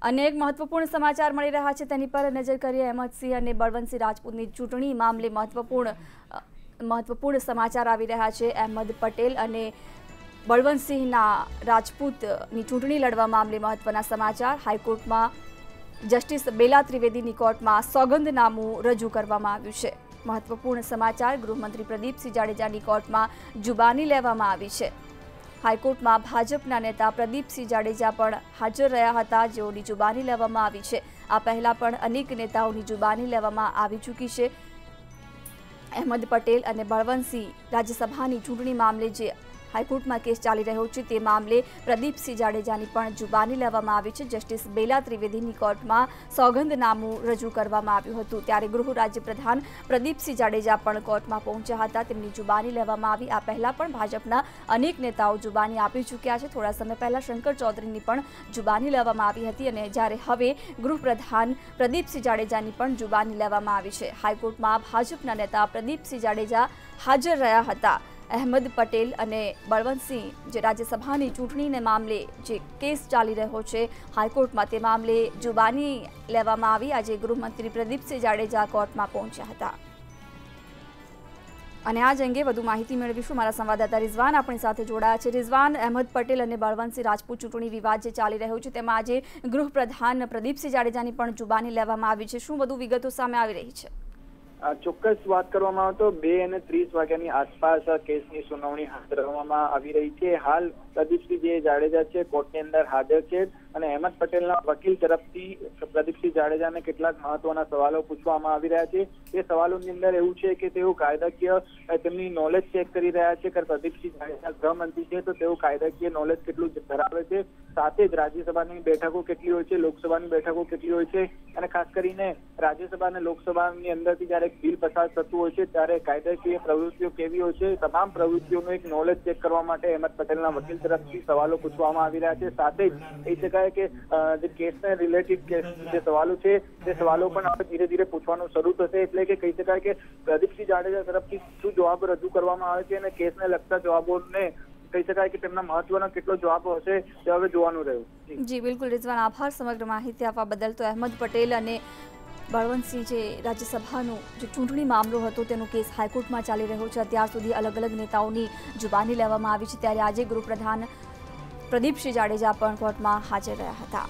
અનેક મહત્વપૂર્ણ સમાચાર મળી રહ્યા છે તેની પર નજર કરીએ। અહેમદસિંહ અને બળવંતસિંહ રાજપૂતની ચૂંટણી મામલે મહત્વપૂર્ણ સમાચાર આવી રહ્યા છે। અહેમદ પટેલ અને બળવંતસિંહના રાજપૂતની ચૂંટણી લડવા મામલે મહત્વના સમાચાર। હાઈકોર્ટમાં જસ્ટિસ બેલા ત્રિવેદીની કોર્ટમાં સોગંદનામું રજૂ કરવામાં આવ્યું છે। મહત્વપૂર્ણ સમાચાર। ગૃહમંત્રી પ્રદીપસિંહ જાડેજાની કોર્ટમાં જુબાની લેવામાં આવી છે। હાઈકોર્ટમાં ભાજપના નેતા પ્રદીપસિંહ જાડેજા પણ હાજર રહ્યા હતા, જેઓની જુબાની લેવામાં આવી છે। આ પહેલા પણ અનેક નેતાઓની જુબાની લેવામાં આવી ચૂકી છે। અહેમદ પટેલ અને બળવંતસિંહ રાજ્યસભાની ચૂંટણી મામલે જે હાઈકોર્ટમાં કેસ ચાલી રહ્યો છે તે મામલે પ્રદીપસિંહ જાડેજાની પણ જુબાની લેવામાં આવી છે। જસ્ટિસ બેલા ત્રિવેદીની કોર્ટમાં સોગંદનામું રજૂ કરવામાં આવ્યું હતું, ત્યારે ગૃહ રાજ્યપ્રધાન પ્રદીપસિંહ જાડેજા પણ કોર્ટમાં પહોંચ્યા હતા, તેમની જુબાની લેવામાં આવી। આ પહેલા પણ ભાજપના અનેક નેતાઓ જુબાની આપી ચૂક્યા છે। થોડા સમય પહેલા શંકર ચૌધરીની પણ જુબાની લેવામાં આવી હતી અને જ્યારે હવે ગૃહપ્રધાન પ્રદીપસિંહ જાડેજાની પણ જુબાની લેવામાં આવી છે। હાઈકોર્ટમાં ભાજપના નેતા પ્રદીપસિંહ જાડેજા હાજર રહ્યા હતા। અહેમદ પટેલ અને બળવંતસિંહ જે રાજ્યસભાની ચૂંટણીને મામલે જે કેસ ચાલી રહ્યો છે હાઈકોર્ટમાં, તે મામલે જુબાની લેવામાં આવી। આજે ગૃહમંત્રી પ્રદીપસિંહ જાડેજા કોર્ટમાં પહોંચ્યા હતા અને આ અંગે વધુ માહિતી મેળવીશું। મારા સંવાદદાતા રિઝવાન આપણી સાથે જોડાયા છે। રિઝવાન, અહેમદ પટેલ અને બળવંતસિંહ રાજપૂત ચૂંટણી વિવાદ જે ચાલી રહ્યો છે તેમાં આજે ગૃહપ્રધાન પ્રદીપસિંહ જાડેજાની પણ જુબાની લેવામાં આવી છે। શું વધુ વિગતો સામે આવી રહી છે? ચોક્કસ વાત કરવામાં આવે તો 2:30 વાગ્યાની આસપાસ કેસની સુનાવણી હાથ ધરવામાં આવી રહી છે। હાલ પ્રદીપસિંહ જાડેજા છે કોર્ટની અંદર હાજર છે અને અહેમદ પટેલના વકીલ તરફથી પ્રદીપસિંહ જાડેજાને કેટલાક મહત્વના સવાલો પૂછવામાં આવી રહ્યા છે। એ સવાલોની અંદર એવું છે કે તેઓ કાયદાકીય તેમની નોલેજ ચેક કરી રહ્યા છે કે પ્રદીપસિંહ જાડેજા ગૃહમંત્રી છે તો તેઓ કાયદાકીય નોલેજ કેટલું ધરાવે છે, સાથે જ રાજ્યસભાની બેઠકો કેટલી હોય છે, લોકસભાની બેઠકો કેટલી હોય છે અને ખાસ કરીને રાજ્યસભા અને લોકસભાની અંદરથી જ્યારે બિલ પસાર થતું હોય છે ત્યારે કાયદાકીય પ્રવૃત્તિઓ કેવી હોય છે, તમામ પ્રવૃત્તિઓનું એક નોલેજ ચેક કરવા માટે અહેમદ પટેલના વકીલ તરફથી સવાલો પૂછવામાં આવી રહ્યા છે। સાથે જ કહી શકાય કે જે કેસને રિલેટેડ જે સવાલો છે તે સવાલો પણ હવે ધીરે ધીરે પૂછવાનું શરૂ થશે। એટલે કે કહી શકાય કે પ્રદીપસિંહ જાડેજા તરફથી શું જવાબ રજૂ કરવામાં આવે છે અને કેસને લગતા જવાબોને કહી શકાય કે તેમના મહત્વનો કેટલો જવાબ હશે તે હવે જોવાનું રહ્યું। જી બિલકુલ રિઝવાન, આભાર સમગ્ર માહિતી આપવા બદલ। તો અહેમદ પટેલ અને બળવંતસિંહ જે રાજ્યસભાનો જે ચૂંટણી મામલો હતો તેનો કેસ હાઈકોર્ટમાં ચાલી રહ્યો છે, અત્યાર સુધી અલગ અલગ નેતાઓની જુબાની લેવામાં આવી છે, ત્યારે આજે ગૃહપ્રધાન પ્રદીપસિંહ જાડેજા પણ કોર્ટમાં હાજર રહ્યા હતા।